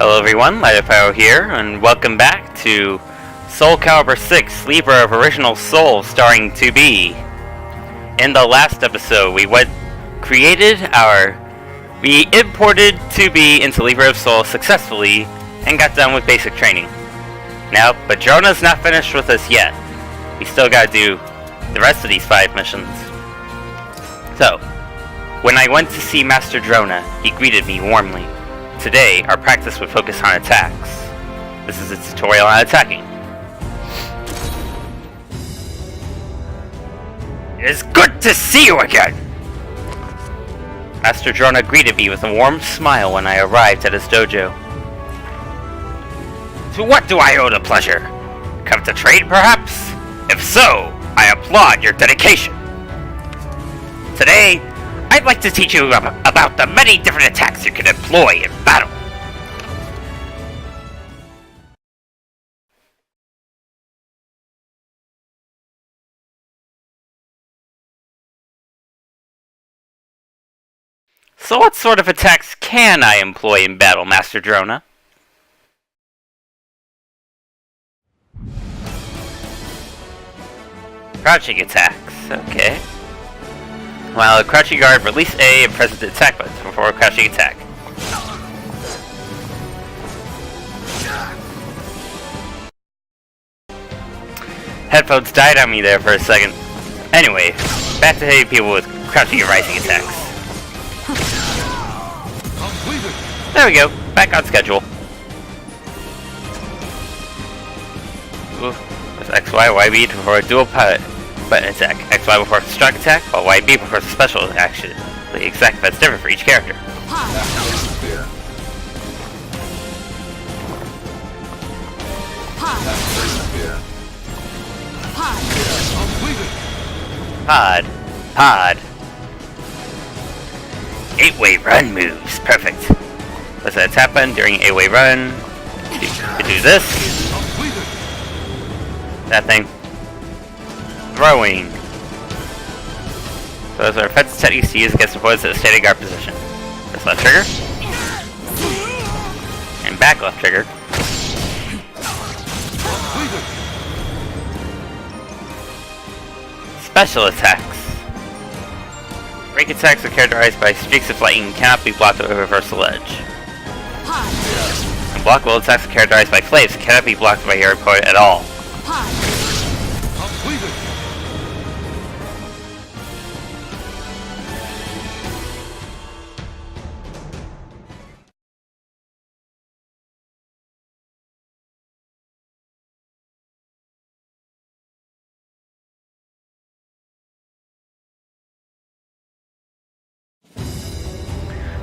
Hello everyone, Light here, and welcome back to Soulcalibur 6, Libra of Original Soul, starring 2B. In the last episode, we imported 2B into Libra of Soul successfully, and got done with basic training. Now, but Drona's not finished with us yet. We still gotta do the rest of these 5 missions. So, when I went to see Master Drona, he greeted me warmly. Today, our practice would focus on attacks. This is a tutorial on attacking. It is good to see you again! Master Drona greeted me with a warm smile when I arrived at his dojo. To what do I owe the pleasure? Come to trade, perhaps? If so, I applaud your dedication. Today, I'd like to teach you about the many different attacks you can employ in battle. So what sort of attacks can I employ in battle, Master Drona? Crouching attacks, okay. While a crouching guard, release A and press the attack button before a crouching attack. Headphones died on me there for a second. Anyway, back to hitting people with crouching and rising attacks. There we go, back on schedule. Ooh, with X, Y, YB before a dual button attack. X, Y before a strike attack, while YB before a special action. The exact effect's different for each character. Pod. 8-way run moves, perfect. Press the attack button during 8-way run to do this. That thing. Throwing. So those are offensive techniques to use against opponents in a standing guard position. Press left trigger. And back left trigger. Special attacks. Break attacks are characterized by streaks of lightning and cannot be blocked with a reversal edge. Unblockable attacks are characterized by flames and cannot be blocked by your opponent at all.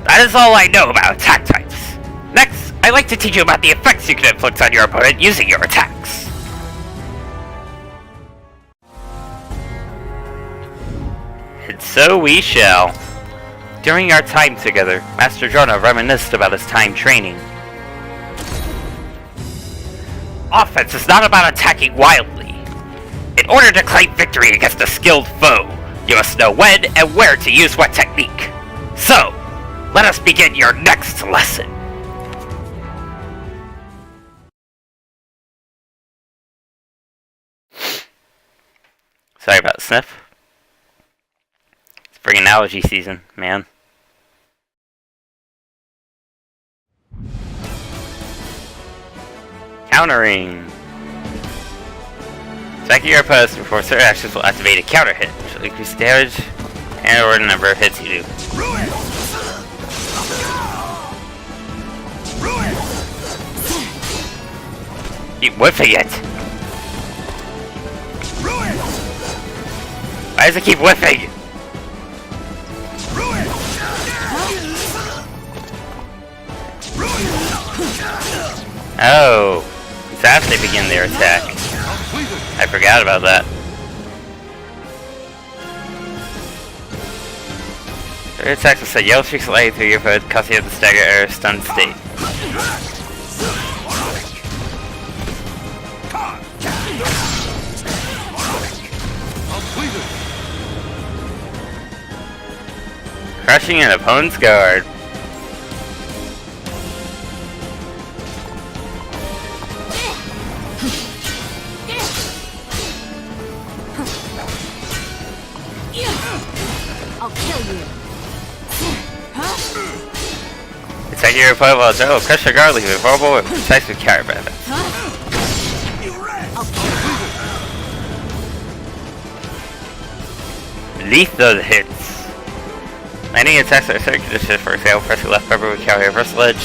That is all I know about attack types. Next, I'd like to teach you about the effects you can inflict on your opponent using your attacks. And so we shall. During our time together, Master Drona reminisced about his time training. Offense is not about attacking wildly. In order to claim victory against a skilled foe, you must know when and where to use what technique. So, let us begin your next lesson. Sorry about sniff. It's friggin' allergy season, man. Countering. Attack your opponents before certain actions will activate a counter hit, which will increase damage and or the number of hits you do. Keep whiffing it! Why does it keep whiffing? Oh, it's after they begin their attack. I forgot about that. Their attacks will set yellow streaks of light through your foot, causing you to stagger or stunned state. Crushing an opponent's guard. Right here, Pueblo, Joe, crush your guard, leave it vulnerable with precise with carry benefits. Lethal hits. Landing attacks are certain conditions, for example, pressing left bumper with carry reversal edge.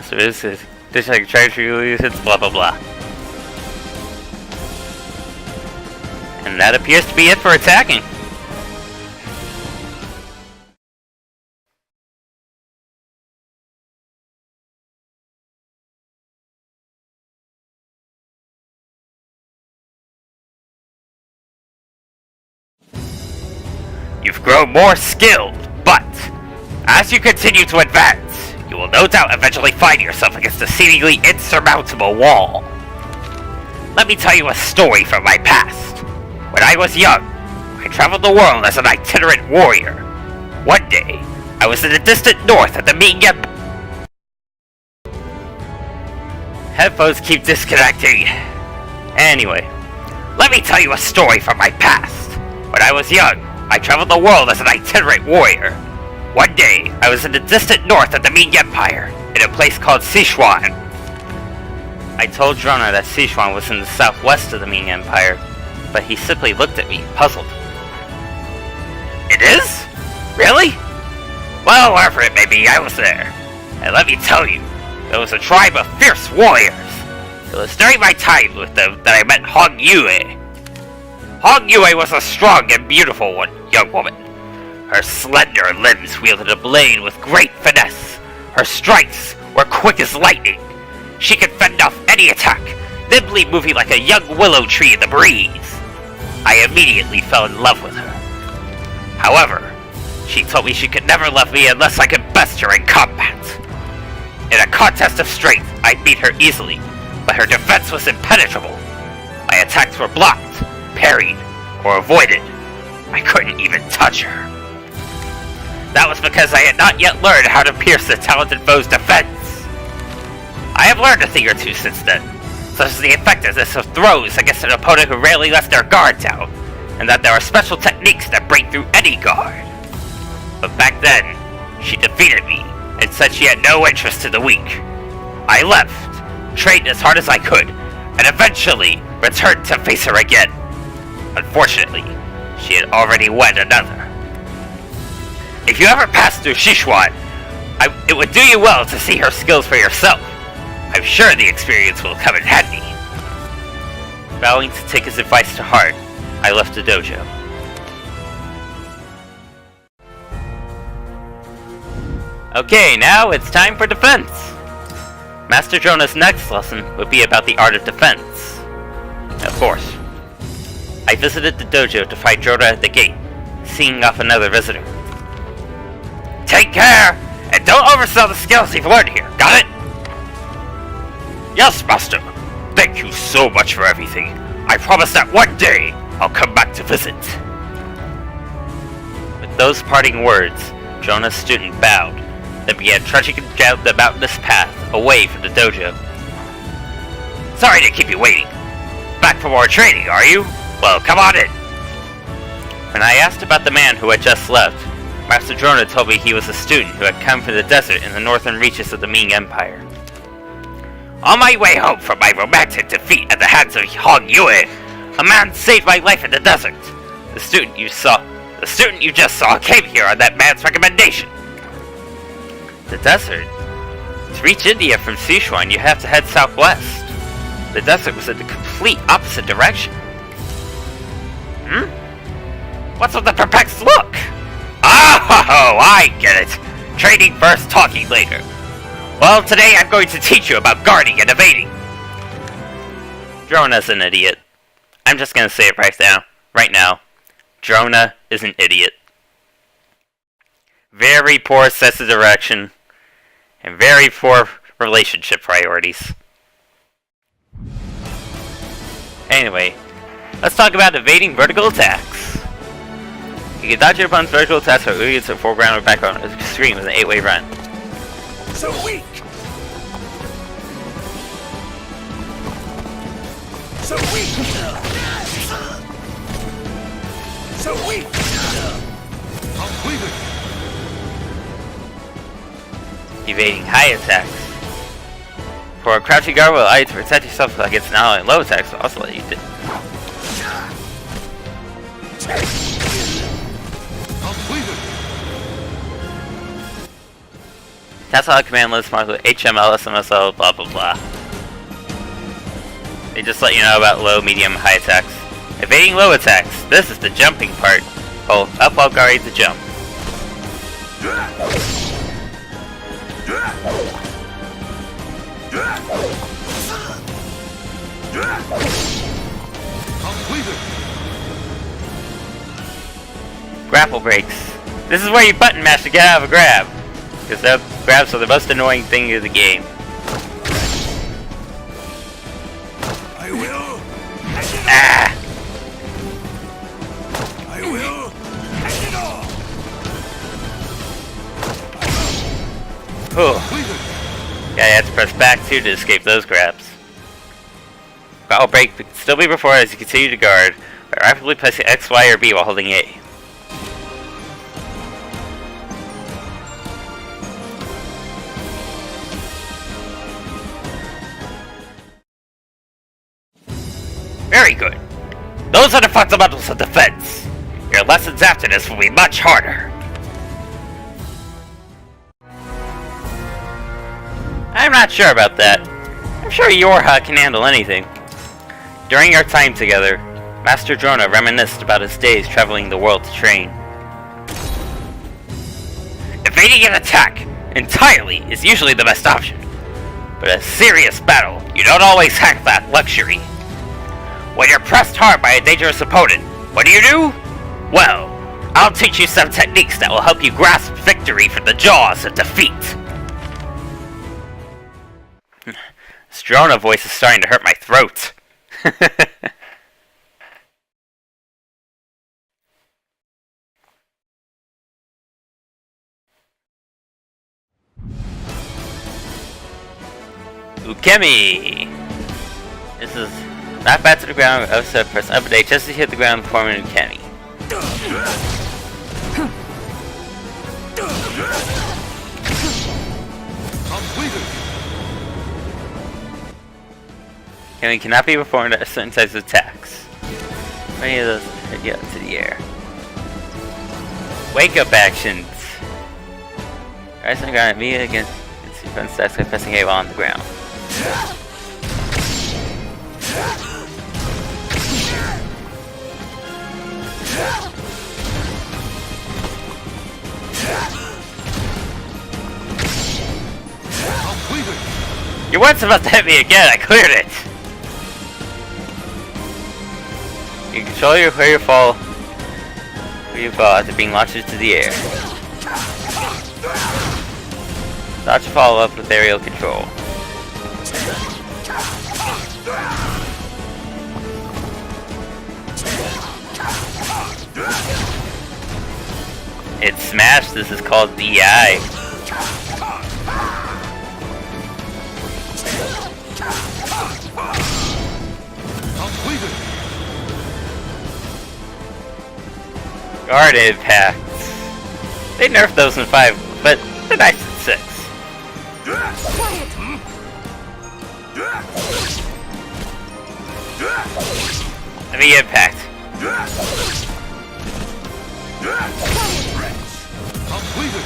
So this is like charge hits, blah blah blah. And that appears to be it for attacking. You've grown more skilled, but as you continue to advance, you will no doubt eventually find yourself against a seemingly insurmountable wall. Let me tell you a story from my past. When I was young, I traveled the world as an itinerant warrior. One day, I was in the distant north at the Ming Empire. Headphones keep disconnecting. Anyway, let me tell you a story from my past. When I was young, I traveled the world as an itinerant warrior. One day, I was in the distant north of the Ming Empire, in a place called Sichuan. I told Drona that Sichuan was in the southwest of the Ming Empire, but he simply looked at me, puzzled. It is? Really? Well, wherever it may be, I was there. And let me tell you, there was a tribe of fierce warriors. It was during my time with them that I met Hong Yue. Hong Yue was a strong and beautiful young woman. Her slender limbs wielded a blade with great finesse. Her strikes were quick as lightning. She could fend off any attack, nimbly moving like a young willow tree in the breeze. I immediately fell in love with her. However, she told me she could never love me unless I could best her in combat. In a contest of strength, I beat her easily, but her defense was impenetrable. My attacks were blocked, parried, or avoided. I couldn't even touch her. That was because I had not yet learned how to pierce the talented foe's defense. I have learned a thing or two since then, such as the effectiveness of throws against an opponent who rarely lets their guard down, and that there are special techniques that break through any guard. But back then, she defeated me, and said she had no interest in the weak. I left, trained as hard as I could, and eventually returned to face her again. Unfortunately, she had already wed another. If you ever pass through Sichuan, it would do you well to see her skills for yourself. I'm sure the experience will come in handy. Vowing to take his advice to heart, I left the dojo. Okay, now it's time for defense. Master Drona's next lesson would be about the art of defense. Of course. I visited the dojo to find Drona at the gate, seeing off another visitor. Take care, and don't oversell the skills you've learned here, got it? Yes, Master. Thank you so much for everything. I promise that one day, I'll come back to visit. With those parting words, Drona's student bowed, then began trudging down the mountainous path away from the dojo. Sorry to keep you waiting. Back for more training, are you? Well, come on in. When I asked about the man who had just left, Master Drona told me he was a student who had come from the desert in the northern reaches of the Ming Empire. On my way home from my romantic defeat at the hands of Hong Yue, a man saved my life in the desert. The student you just saw came here on that man's recommendation. The desert? To reach India from Sichuan, you have to head southwest. The desert was in the complete opposite direction. What's with the perplexed look? Oh, I get it. Training first, talking later. Well, today I'm going to teach you about guarding and evading. Drona's an idiot. I'm just gonna say it right now. Drona is an idiot. Very poor sense of direction, and very poor relationship priorities. Anyway, let's talk about evading vertical attacks. You can dodge your opponent's vertical attacks or against a foreground or background of the screen with an 8-way run. So weak! So weak! So weak! Completed! Evading high attacks. For a crouching guard will allow you to protect yourself against not only low attacks, but also let you Completed! That's how command list marked with HML, SMSL, blah blah blah. They just let you know about low, medium, high attacks. Evading low attacks. This is the jumping part. Hold up while guarding to jump. Completed! Grapple breaks. This is where you button mash to get out of a grab. Because the grabs are the most annoying thing of the game. I will. Ah! I will. End it all. Ooh. Completed. Yeah, you have to press back 2 to escape those grabs. Grapple break can still be performed as you continue to guard, by rapidly pressing X, Y, or B while holding A. Very good. Those are the fundamentals of defense. Your lessons after this will be much harder. I'm not sure about that. I'm sure Yorha can handle anything. During our time together, Master Drona reminisced about his days traveling the world to train. Evading an attack entirely is usually the best option. But a serious battle, you don't always have that luxury. When you're pressed hard by a dangerous opponent, what do? Well, I'll teach you some techniques that will help you grasp victory from the jaws of defeat. This Drona voice is starting to hurt my throat. Ukemi! This is not bad to the ground, also press up and A just to hit the ground forming an Ukemi. Completed. Ukemi cannot be performed at certain types of attacks. Many of those hit you up to the air. Wake up actions! Rise on the ground immediately against defense attacks by pressing A while on the ground. Completed. You weren't about to hit me again, I cleared it! You control where you fall after being launched into the air. Dodge follow up with aerial control. It's smashed, this is called DI. Completed. Guard impacts. They nerfed those in 5, but they're nice in 6. Let me impact. Completed.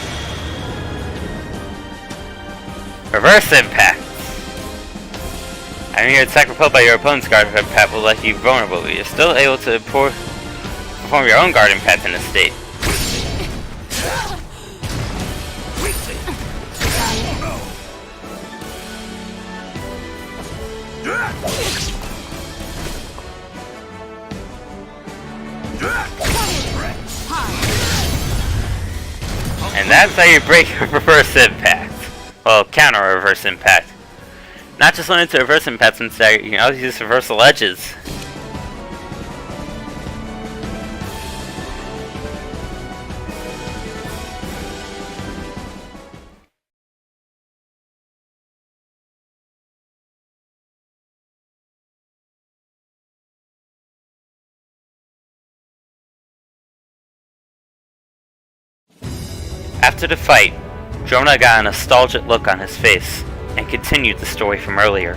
Reverse impact. Having your attack repelled by your opponent's guard impact will let you vulnerable, but you're still able to perform your own guard impact in this state. And that's how you break a reverse impact. Well, counter a reverse impact. Not just limited to reverse impacts, instead you can also use reversal edges. After the fight, Drona got a nostalgic look on his face and continued the story from earlier.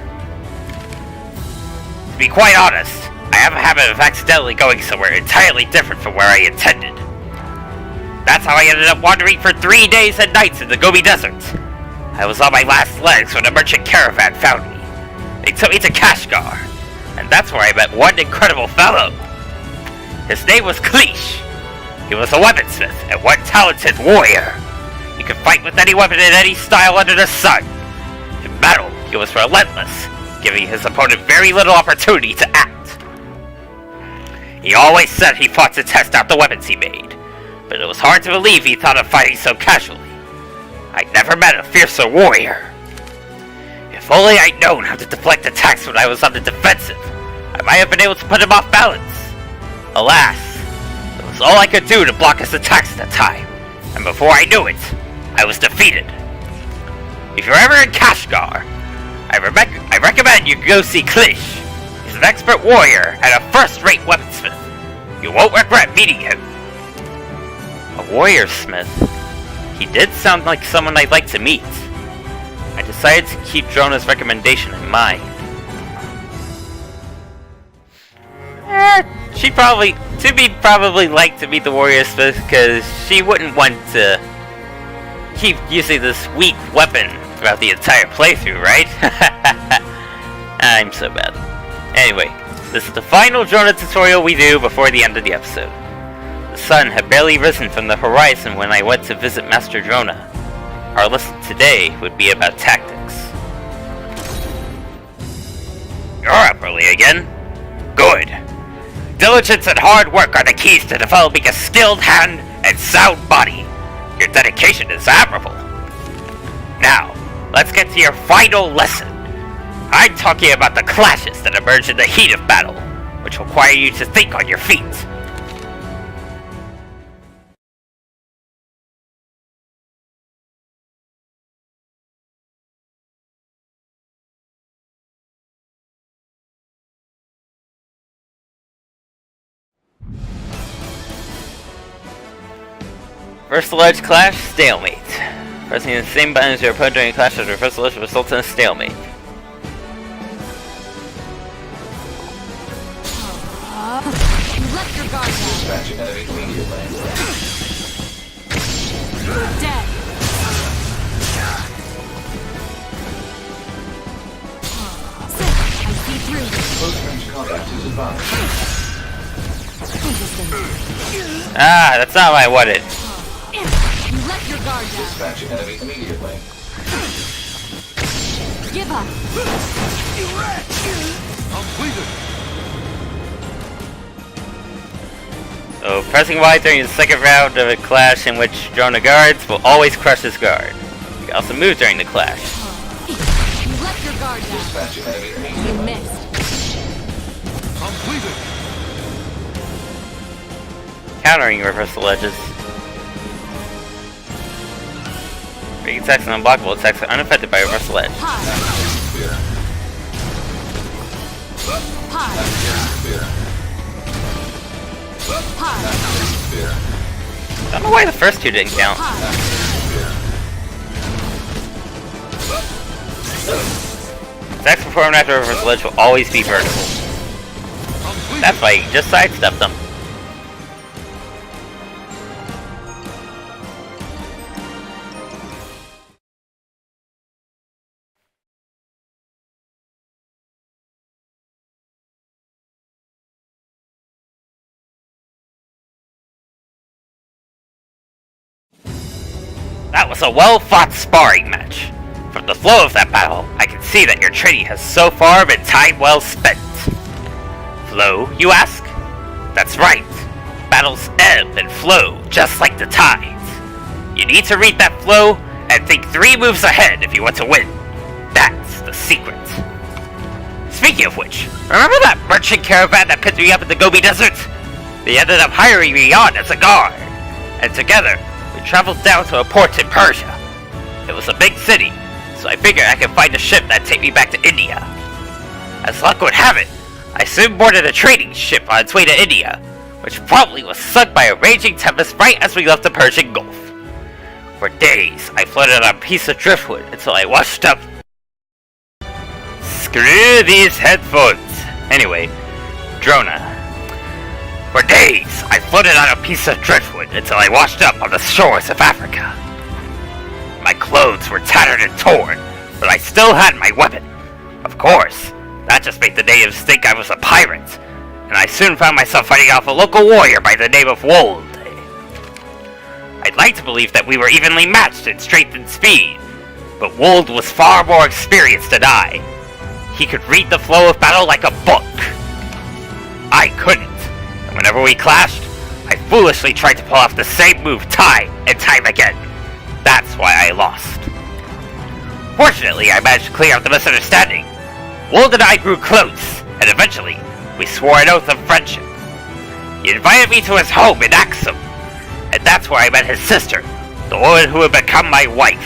To be quite honest, I have a habit of accidentally going somewhere entirely different from where I intended. That's how I ended up wandering for 3 days and nights in the Gobi Desert. I was on my last legs when a merchant caravan found me. They took me to Kashgar, and that's where I met one incredible fellow. His name was Clif. He was a weaponsmith and one talented warrior. He could fight with any weapon in any style under the sun. In battle, he was relentless, giving his opponent very little opportunity to act. He always said he fought to test out the weapons he made, but it was hard to believe he thought of fighting so casually. I'd never met a fiercer warrior. If only I'd known how to deflect attacks when I was on the defensive, I might have been able to put him off balance. Alas, it was all I could do to block his attacks at the time, and before I knew it, I was defeated. If you're ever in Kashgar, I recommend you go see Clif. He's an expert warrior and a first-rate weaponsmith. You won't regret meeting him. A warrior smith? He did sound like someone I'd like to meet. I decided to keep Drona's recommendation in mind. She'd probably like to meet the warrior smith because she wouldn't want to keep using this weak weapon throughout the entire playthrough, right? I'm so bad. Anyway, this is the final Drona tutorial we do before the end of the episode. The sun had barely risen from the horizon when I went to visit Master Drona. Our lesson today would be about tactics. You're up early again? Good. Diligence and hard work are the keys to developing a skilled hand and sound body. Your dedication is admirable. Now, let's get to your final lesson. I'm talking about the clashes that emerge in the heat of battle, which require you to think on your feet. First alleged clash, stalemate. Pressing the same button as your opponent during a clash after the first alleged results in a stalemate. You left your guard down. Dispatch enemy immediately. Dead. I see through this. Close range combat is advised. Interesting. Ah, that's not what I wanted. You left your guard down. Dispatch enemy immediately. Give up. Completed. So, pressing Y during the second round of a clash in which Drona guards will always crush his guard. You can also move during the clash. You left your guard down. Dispatch enemy You immediately. missed. Completed. Countering reversal edges. Big attacks and unblockable attacks are unaffected by reversal edge. Pie. Spear. Pie. Spear. Pie. Spear. I don't know why the first two didn't count. Pie. Attacks performed after reversal edge will always be vertical. Completed. That's why you just sidestepped them. That was a well-fought sparring match. From the flow of that battle, I can see that your training has so far been time well spent. Flow, you ask? That's right. Battles ebb and flow, just like the tides. You need to read that flow and think 3 moves ahead if you want to win. That's the secret. Speaking of which, remember that merchant caravan that picked me up in the Gobi Desert? They ended up hiring me on as a guard, and together, we traveled down to a port in Persia. It was a big city, so I figured I could find a ship that'd take me back to India. As luck would have it, I soon boarded a trading ship on its way to India, which probably was sunk by a raging tempest right as we left the Persian Gulf. For days, I floated on a piece of driftwood until I washed up. Screw these headphones! Anyway, Drona. For days, I floated on a piece of driftwood until I washed up on the shores of Africa. My clothes were tattered and torn, but I still had my weapon. Of course, that just made the natives think I was a pirate, and I soon found myself fighting off a local warrior by the name of Wold. I'd like to believe that we were evenly matched in strength and speed, but Wold was far more experienced than I. He could read the flow of battle like a book. I couldn't, and whenever we clashed, I foolishly tried to pull off the same move time and time again. That's why I lost. Fortunately, I managed to clear up the misunderstanding. Wold and I grew close, and eventually, we swore an oath of friendship. He invited me to his home in Axum, and that's where I met his sister, the woman who would become my wife.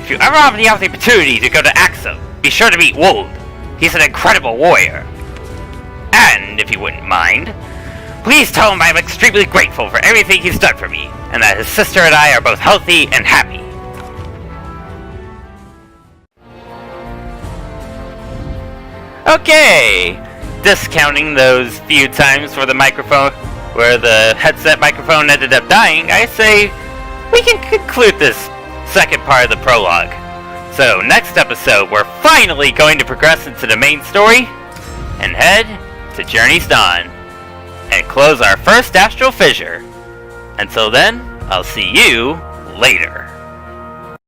If you ever have the opportunity to go to Axum, be sure to meet Wold. He's an incredible warrior. And, if you wouldn't mind, please tell him I'm extremely grateful for everything he's done for me, and that his sister and I are both healthy and happy. Okay! Discounting those few times where the headset microphone ended up dying, I say we can conclude this second part of the prologue. So next episode, we're finally going to progress into the main story and head to Journey's Dawn and close our first astral fissure. Until then, I'll see you later.